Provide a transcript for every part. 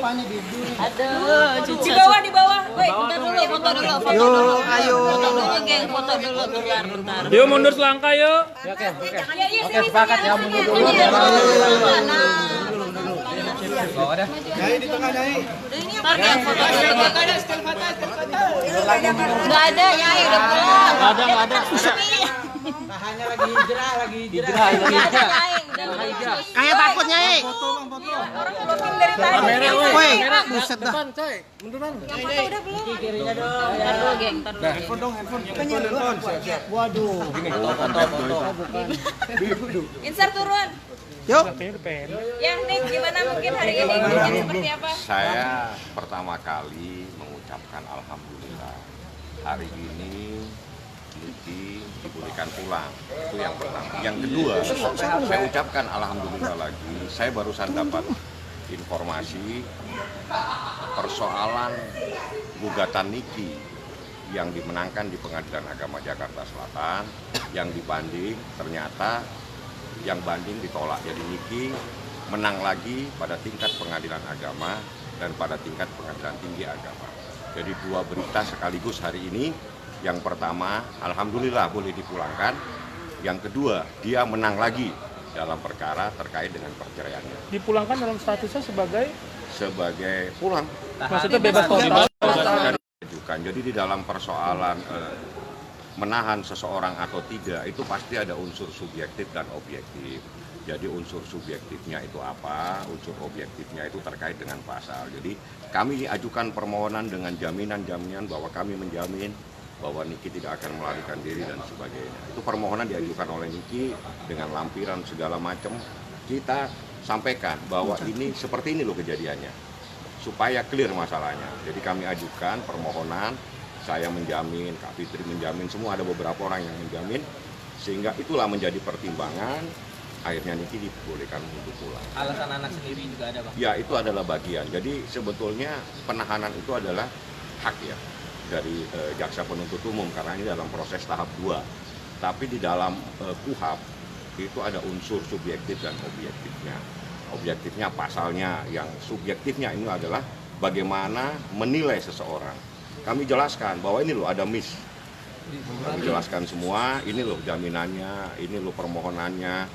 Aduh, di bawah, di bawah. Woi, foto dulu. Yuk, ayo. Foto dulu, geng. Foto dulu. Bentar. Yuk mundur selangkah yuk. Oke, sepakat ya, mundur dulu. Nyai di tengah, Nyai. Ntar geng, foto dulu. Nggak ada, Nyai. Udah pulang. Nggak ada. Tahannya lagi hijrah. Nggak ada, Nyai. Udah hijrah. Kayak takut, Nyai. Orang vlogging dari tadi. Woi, buset dah. Ntar dulu, geng. Ntar dulu. Handphone. Siap. Waduh. Insert turun. Yuk. Ya, Nick, gimana mungkin hari ini? Mungkin seperti apa? Saya pertama kali mengucapkan alhamdulillah. Hari ini Niki dibolehkan pulang. Itu yang pertama. Yang kedua, saya ucapkan alhamdulillah lagi. Saya barusan dapat informasi persoalan gugatan Niki yang dimenangkan di Pengadilan Agama Jakarta Selatan, yang dibanding ternyata yang banding ditolak. Jadi Niki menang lagi pada tingkat pengadilan agama dan pada tingkat pengadilan tinggi agama. Jadi dua berita sekaligus hari ini. Yang pertama, alhamdulillah boleh dipulangkan. Yang kedua, dia menang lagi dalam perkara terkait dengan perceraiannya. Dipulangkan dalam statusnya sebagai Pulang. maksudnya bebas total. Jadi di dalam persoalan menahan seseorang atau tidak itu pasti ada unsur subjektif dan objektif. Jadi unsur subjektifnya itu apa, unsur objektifnya itu terkait dengan pasal. Jadi kami ajukan permohonan dengan jaminan-jaminan bahwa kami menjamin bahwa Niki tidak akan melarikan diri dan sebagainya. Itu permohonan diajukan oleh Niki dengan lampiran segala macam. Kita sampaikan bahwa ini seperti ini loh kejadiannya, supaya clear masalahnya. Jadi kami ajukan permohonan. Saya menjamin, Kak Fitri menjamin, semua ada beberapa orang yang menjamin, sehingga itulah menjadi pertimbangan, akhirnya Niki dibolehkan untuk pulang. Alasan anak sendiri juga ada, Bang? Ya, itu adalah bagian. Jadi sebetulnya penahanan itu adalah hak ya dari jaksa penuntut umum, karena ini dalam proses tahap 2. Tapi di dalam KUHP itu ada unsur subjektif dan objektifnya. Objektifnya pasalnya, yang subjektifnya ini adalah bagaimana menilai seseorang. Kami jelaskan bahwa ini loh ada miss. Kami jelaskan semua, ini loh jaminannya, ini loh permohonannya,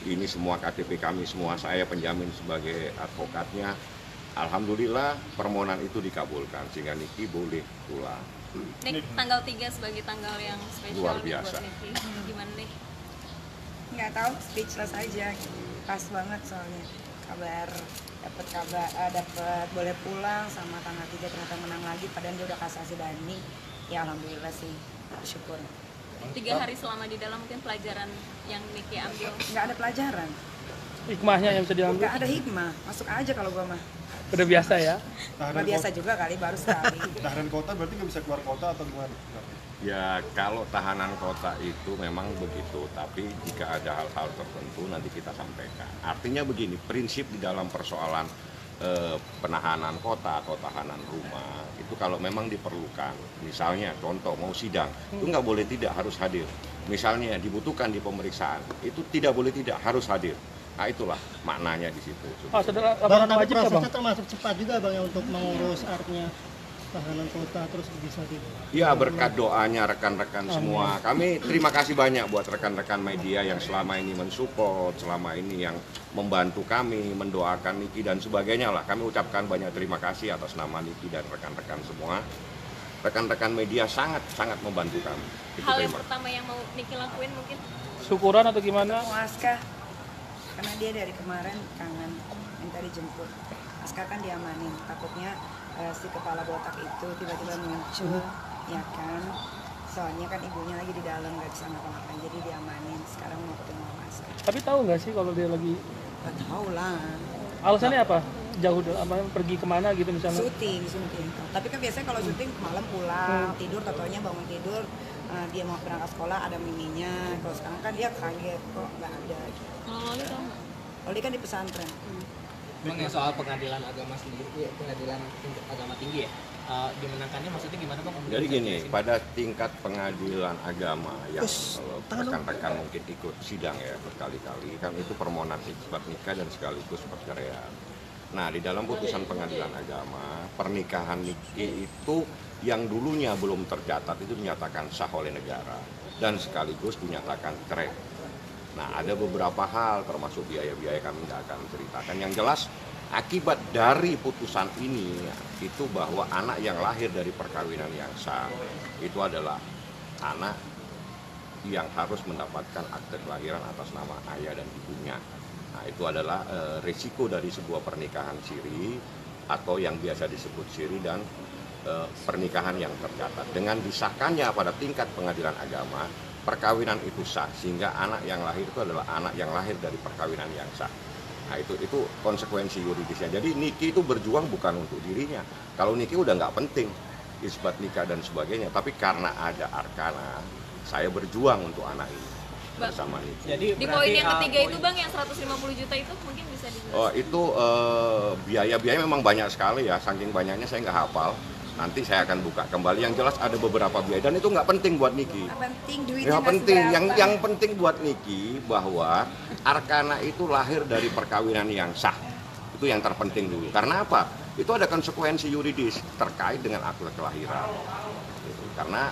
ini semua KTP kami semua, saya penjamin sebagai advokatnya. Alhamdulillah permohonan itu dikabulkan sehingga Niki boleh pulang. Nick, tanggal 3 sebagai tanggal yang spesial Luar nih biasa. buat Nicky. Gimana, Nick? Nggak tahu, speechless aja. Pas banget soalnya dapat boleh pulang sama tanggal 3 ternyata menang lagi, padahal dia udah kasasi banding. Ya alhamdulillah sih, bersyukur. 3 hari selama di dalam mungkin pelajaran yang Nicky ambil. Nggak ada pelajaran, Hikmahnya yang bisa diambil. nggak ada hikmah, masuk aja kalau gua mah. Udah biasa ya. Nggak biasa juga kali, baru sekali. Tahanan kota berarti nggak bisa keluar kota atau gimana? Ya kalau tahanan kota itu memang begitu, tapi jika ada hal-hal tertentu nanti kita sampaikan. Artinya begini, prinsip di dalam persoalan penahanan kota atau tahanan rumah itu kalau memang diperlukan, misalnya contoh mau sidang, itu nggak boleh tidak, harus hadir. Misalnya dibutuhkan di pemeriksaan, itu tidak boleh tidak, harus hadir. Nah itulah maknanya di situ. Saudara, Bang, laporan tapi wajib ya, Bang? prosesnya termasuk cepat juga Bang ya untuk mengurus artinya tahanan kota terus bisa di. Ya berkat doanya rekan-rekan semua. Kami terima kasih banyak buat rekan-rekan media yang selama ini mensupport, selama ini yang membantu kami, mendoakan Niki dan sebagainya lah. Kami ucapkan banyak terima kasih atas nama Niki dan rekan-rekan semua. Rekan-rekan media sangat membantu kami. Itu Hal yang terima. pertama yang mau Nicky lakuin mungkin Syukuran atau gimana? Aska, karena dia dari kemarin kangen minta dijemput. Aska kan diamanin, takutnya si kepala botak itu tiba-tiba muncul, ya kan? Soalnya kan ibunya lagi di dalam, nggak bisa ngapa-ngapain, jadi diamanin. Sekarang mau ketemu sama Aska. Tapi tahu nggak sih kalau dia lagi Gak tahu lah. alasannya apa? Jauh apa pergi kemana gitu misalnya? Syuting. Tapi kan biasanya kalau syuting malam pulang, tidur, totonya bangun tidur, dia mau berangkat sekolah ada miminya. Kalau sekarang kan dia kaget kok nggak ada. kalau Loli tahu nggak? Loli kan di pesantren. Bang, ya soal pengadilan agama sendiri, pengadilan agama tinggi ya, dimenangkannya maksudnya gimana, Bang? Jadi gini, pada tingkat pengadilan agama yang rekan-rekan mungkin ikut sidang ya berkali-kali, kan itu permohonan isbat nikah dan sekaligus perceraian. Nah, di dalam putusan pengadilan agama, pernikahan niki itu yang dulunya belum tercatat itu dinyatakan sah oleh negara dan sekaligus dinyatakan cerai. Nah, ada beberapa hal termasuk biaya-biaya kami nggak akan ceritakan. Yang jelas akibat dari putusan ini itu bahwa anak yang lahir dari perkawinan yang sah itu adalah anak yang harus mendapatkan akte kelahiran atas nama ayah dan ibunya. Nah, itu adalah risiko dari sebuah pernikahan siri atau yang biasa disebut siri dan pernikahan yang tercatat. Dengan disahkannya pada tingkat pengadilan agama, perkawinan itu sah sehingga anak yang lahir itu adalah anak yang lahir dari perkawinan yang sah. Nah, itu konsekuensi yuridisnya. Jadi niki itu berjuang bukan untuk dirinya. Kalau niki udah nggak penting isbat nikah dan sebagainya, tapi karena ada arkana, saya berjuang untuk anak ini bersama Niki. Jadi Di poin yang ketiga itu Bang, yang 150 juta itu mungkin bisa dijelaskan. Oh, itu biaya-biaya memang banyak sekali ya, saking banyaknya saya nggak hafal. Nanti saya akan buka kembali. Yang jelas ada beberapa biaya dan itu nggak penting buat Niki. Nggak penting, duitnya Nggak nggak penting. seberapa. Yang penting buat Niki bahwa arkana itu lahir dari perkawinan yang sah. Itu yang terpenting dulu. Karena apa? Itu ada konsekuensi yuridis terkait dengan akte kelahiran. Karena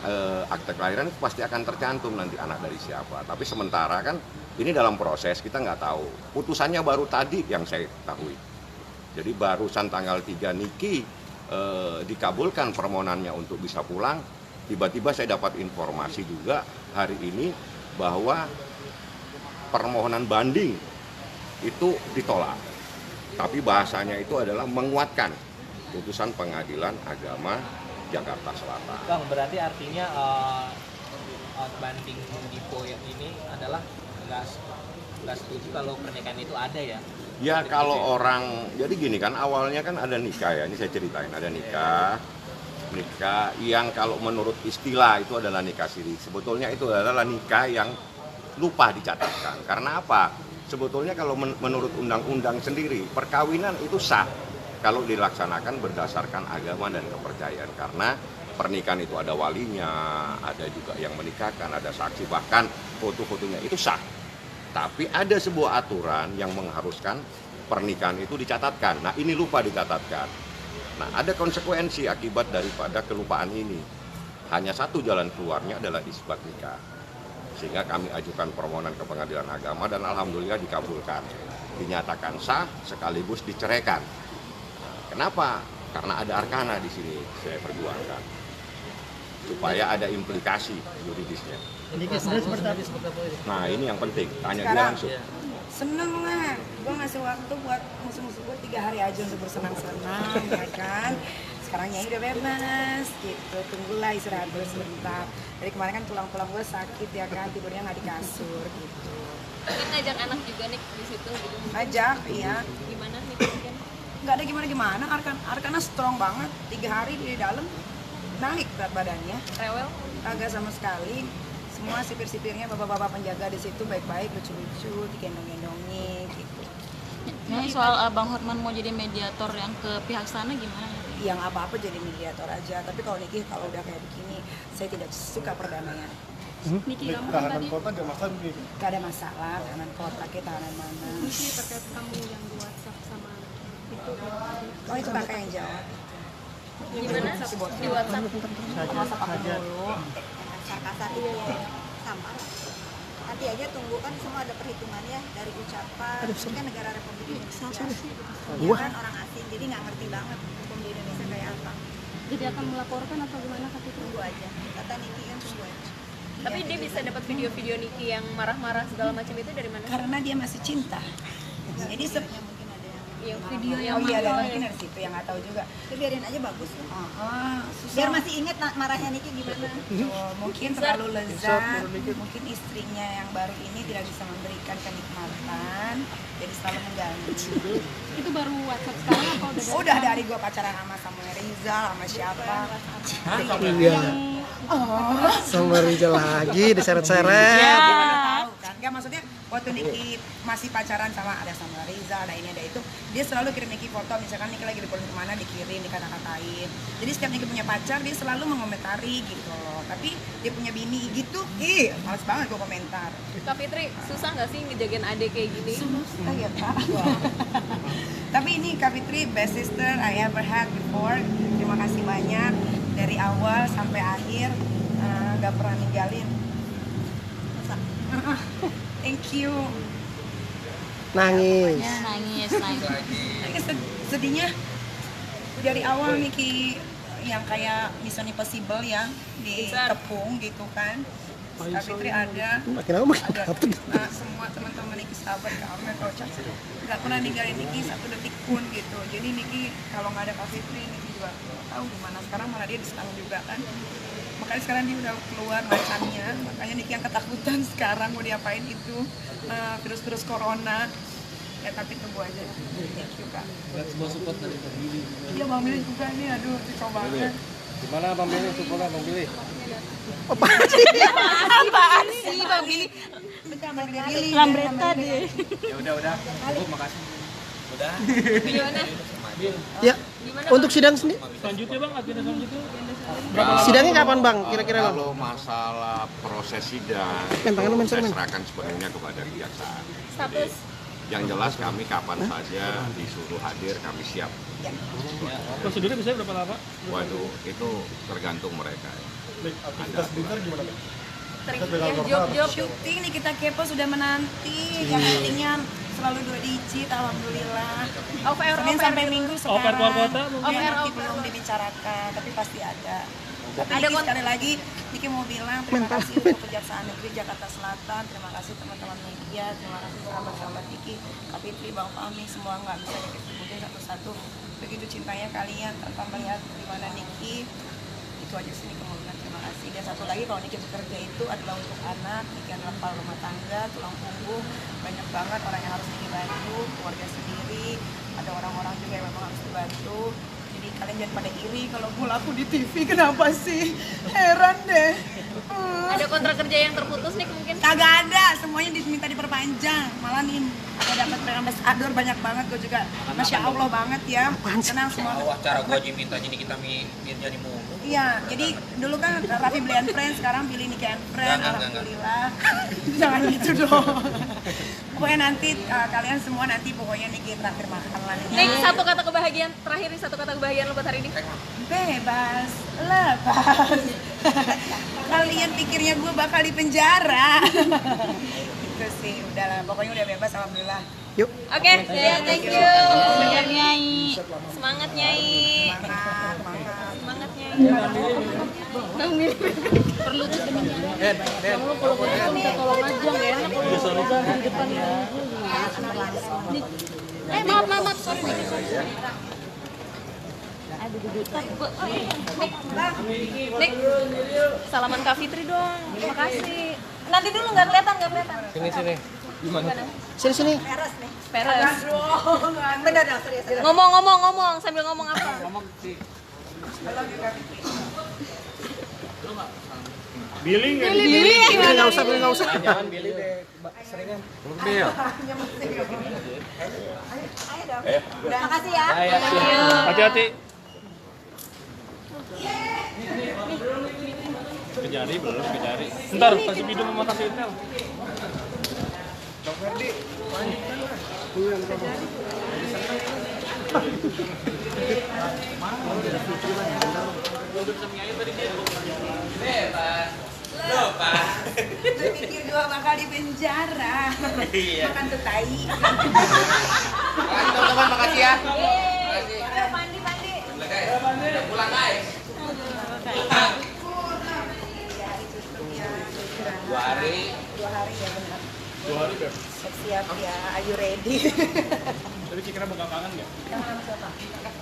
akte kelahiran itu pasti akan tercantum nanti anak dari siapa. Tapi sementara kan ini dalam proses, kita nggak tahu. Putusannya baru tadi yang saya ketahui. Jadi barusan tanggal 3 Niki dikabulkan permohonannya untuk bisa pulang. Tiba-tiba saya dapat informasi juga hari ini bahwa permohonan banding itu ditolak. Tapi bahasanya itu adalah menguatkan putusan pengadilan agama Jakarta Selatan. Bang, berarti artinya banding di poin ini adalah nggak setuju kalau pernikahan itu ada ya? Ya kalau orang, jadi gini kan awalnya kan ada nikah ya, ini saya ceritain, ada nikah yang kalau menurut istilah itu adalah nikah siri. Sebetulnya itu adalah nikah yang lupa dicatatkan. Karena apa? Sebetulnya kalau menurut undang-undang sendiri, perkawinan itu sah kalau dilaksanakan berdasarkan agama dan kepercayaan. Karena pernikahan itu ada walinya, ada juga yang menikahkan, ada saksi, bahkan foto-fotonya itu sah. Tapi ada sebuah aturan yang mengharuskan pernikahan itu dicatatkan. Nah, ini lupa dicatatkan. Nah, ada konsekuensi akibat daripada kelupaan ini. Hanya satu jalan keluarnya adalah isbat nikah. Sehingga kami ajukan permohonan ke pengadilan agama dan alhamdulillah dikabulkan. Dinyatakan sah sekaligus diceraikan. Kenapa? Karena ada arkana di sini saya perjuangkan. Supaya ada implikasi yuridisnya. Niki sendiri seperti apa? Nah, ini yang penting. Tanya dia Sekarang, langsung. seneng lah, gue ngasih waktu buat musuh-musuh gue 3 hari aja untuk bersenang-senang, ya kan. Sekarang Nyai udah bebas, gitu. Tunggulah istirahat dulu sebentar. Dari kemarin kan tulang-tulang gue sakit ya kan, tidurnya nggak di kasur, gitu. Mungkin ngajak anak juga nih di situ gitu. Ajak, iya. Gimana nih mungkin? Nggak ada gimana-gimana, Arkana strong banget. 3 hari di dalam naik berat badannya. Rewel? Kagak sama sekali. Semua sipir-sipirnya, bapak-bapak penjaga di situ baik-baik, lucu-lucu, digendong-gendongin, gitu. Ini soal Bang Hotman mau jadi mediator yang ke pihak sana gimana? Yang apa-apa jadi mediator aja. Tapi kalau Niki kalau udah kayak begini, saya tidak suka perdamaian. Niki kamu Tahanan tadi kota gak masalah nih. Gak ada masalah, tahanan kota, tahanan mana. Niki terkait kamu yang di WhatsApp sama itu. Oh itu kakak yang jawab. Gimana? Di WhatsApp? WhatsApp aku dulu. Kasar itu sama lah. Nanti aja tunggu kan semua ada perhitungannya dari ucapan. Ini kan negara Republik Indonesia. Dia kan orang asing jadi nggak ngerti banget hukum di Indonesia kayak apa. Jadi akan melaporkan atau gimana kak? Tunggu aja. Kata Niki kan tunggu aja. Tapi dia bisa dapat video-video Niki yang marah-marah segala macam itu dari mana? Karena dia masih cinta. Jadi Mungkin ada yang Yang video yang oh iya, marah. mungkin dari situ yang nggak tahu juga. itu biarin aja bagus. Susah. Biar masih inget marahnya Niki gimana. Oh, mungkin terlalu lezat, mungkin istrinya yang baru ini tidak bisa memberikan kenikmatan, jadi selalu mengganggu. Itu baru WhatsApp sekarang apa Udah dari gua pacaran sama Samuel Rizal, sama siapa? Iya. Sama Rizal lagi diseret-seret. Gimana tahu kan? Gak maksudnya waktu Niki masih pacaran sama Riza, ada ini ada itu, dia selalu kirim Niki foto, misalkan Niki lagi liburan kemana dikirim, dikata-katain. Jadi setiap Niki punya pacar dia selalu mengomentari gitu loh. Tapi dia punya bini gitu, males banget gue komentar. Kak Fitri, susah nggak sih ngejagain adik kayak gini? Susah ya Kak. Tapi ini Kak Fitri best sister I ever had before. Terima kasih banyak dari awal sampai akhir, gak pernah ninggalin. Thank you. Nangis. Ya, nangis. Sedihnya dari awal Niki yang kayak Mission Impossible ya dikepung gitu kan. Kak Fitri ada semua teman-teman Niki, sahabat kami, kocak, nggak pernah ninggalin Niki satu detik pun gitu. Jadi Niki kalau nggak ada Kak Fitri, Niki juga nggak tahu gimana. Sekarang malah dia diserang juga kan. Makanya sekarang dia udah keluar macannya, makanya Niki yang ketakutan sekarang mau diapain itu virus-virus corona. Ya tapi tunggu aja. Thank you Kak. Sebuah support dari Bang Billy. Iya Bang Billy juga nih, aduh kacau banget. Gimana Bang Billy supportnya Bang Billy? Apaan sih Bang Billy? Lambretta deh. Ya udah. Cukup, makasih. Udah. Gimana? Ya. Untuk sidang sendiri? Selanjutnya Bang, agenda selanjutnya? Sidangnya kapan Bang? Kira-kira Bang? Kalau masalah proses sidang, saya serahkan sepenuhnya kepada kejaksaan. Status? Yang jelas kami kapan saja disuruh hadir, kami siap. Prosedurnya bisa berapa lama? Waduh, itu tergantung mereka. Aktivitas dinner gimana Kak? Job. Syuting nih kita kepo sudah menanti. Yang pentingnya selalu 2 digit, alhamdulillah. Senin sampai Minggu sekarang. Off-air keluar kota? Nanti belum dibicarakan, tapi pasti ada. Tapi Niki sekali lagi, Niki mau bilang terima kasih untuk Kejaksaan Negeri Jakarta Selatan, terima kasih teman-teman media, terima kasih sahabat-sahabat Niki, Kak Fitri, Bang Fahmi, semua nggak bisa Niki sebutin satu-satu. Begitu cintanya kalian tanpa melihat di mana Niki, itu aja sih Niki mau bilang terima kasih. Dan satu lagi, kalau Niki bekerja itu adalah untuk anak, Niki adalah kepala rumah tangga, tulang punggung, banyak banget orang yang harus Niki bantu, keluarga sendiri, ada orang-orang juga yang memang harus dibantu. Jadi kalian jangan pada iri kalau gue laku di TV, kenapa sih? Heran deh. Ada kontrak kerja yang terputus nih mungkin? Kagak ada, semuanya diminta diperpanjang. Malah nih ada dapat brand ambassador banyak banget, gue juga Masya Allah banget ya. Tenang semua. Cara gue aja minta jadi kita jadi mulu. Iya, jadi dulu kan Raffi beli and Friends, sekarang pilih Niki and Friends, alhamdulillah. Jangan gitu dong. Pokoknya nanti kalian semua nanti pokoknya Niki terakhir makan lah. Nih, satu kata kebahagiaan terakhir nih, satu kata kebahagiaan lo buat hari ini. Bebas, lepas. Kalian pikirnya gue bakal di penjara. Itu sih, udahlah. Pokoknya udah bebas, alhamdulillah. Yuk. Oke, thank you. Biar Nyai. Semangat Nyai. Semangat Nyai. Bang Billy. Perlu tuh sebenarnya. Bang lo kalau foto minta tolong aja, nggak enak kalau di depan ya. Maaf, sorry. Nik, salaman Kak Fitri dong. Terima kasih. Nanti dulu nggak kelihatan. Sini. Gimana? Sini. Peres. Bener dong, serius. Ngomong sambil ngomong apa? Billy nggak? Billy nggak usah. Jangan Billy deh, seringan. Bil. Ayo dong. Udah, makasih ya. Hati-hati. Kejari belum, kejari. Ntar kasih bidung sama kasih intel. Bang Ferdi, lanjutkan lah. Bebas. Lupa. Gue pikir gue bakal di penjara. Makan tuh tai. Teman-teman, makasih ya. Makasih. Mandi. Udah pulang guys. 2 hari. 2 hari ya benar. 2 hari Beb. Siap ya, are you ready? Tapi Cikra bakal kangen nggak?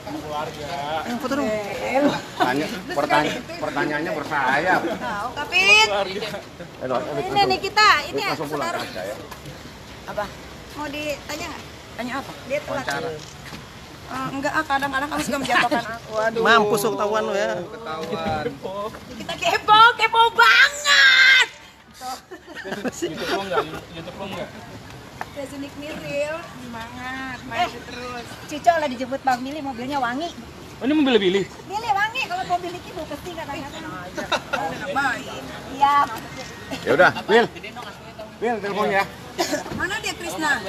Keluarga. Foto dong. Pertanyaannya bersayap. Tahu, Kapit. Ini nih kita, ini ya, Langsung pulang saudara. aja ya. Apa? Mau ditanya nggak? Tanya apa? Dia telat. Enggak, kadang-kadang kamu suka menjatuhkan aku. Waduh. Mampus lo ketahuan lo ya. Ketahuan. Kita kepo banget. YouTube lo enggak? YouTube lo enggak? Resnik Miril, semangat, maju terus. Cico lah dijemput Bang Billy, mobilnya wangi. Oh, ini mobil Billy? Billy wangi, kalau mobil Iki mau pasti kadang-kadang. Iya. Ya udah, Wil, telepon ya. Mana dia Krisna?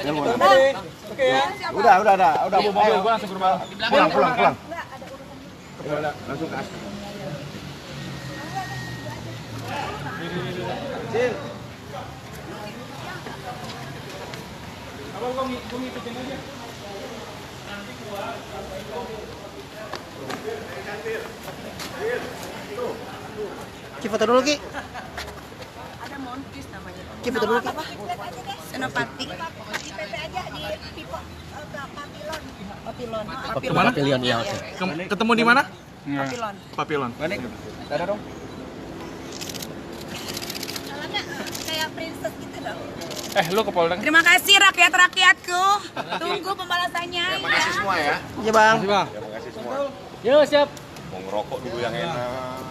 Oke ya. Udah. Bawa mobil gua langsung ke rumah. Pulang. Langsung ke Asri. Apa gua ngikutin aja. Ki foto dulu Ki. Ada Montis namanya. Ki foto dulu Ki. Senopati. Di PP aja di Pipo Papilon. Papilion ya. Ketemu di mana? Papilon. Papilon. Dadah dong. Salamnya kayak princess gitu dong. Lu ke Polda. Terima kasih rakyat-rakyatku. Tunggu pembalasannya. Terima kasih semua ya. Iya Bang. Terima kasih semua. Yo, siap. Mau ngerokok dulu yang enak.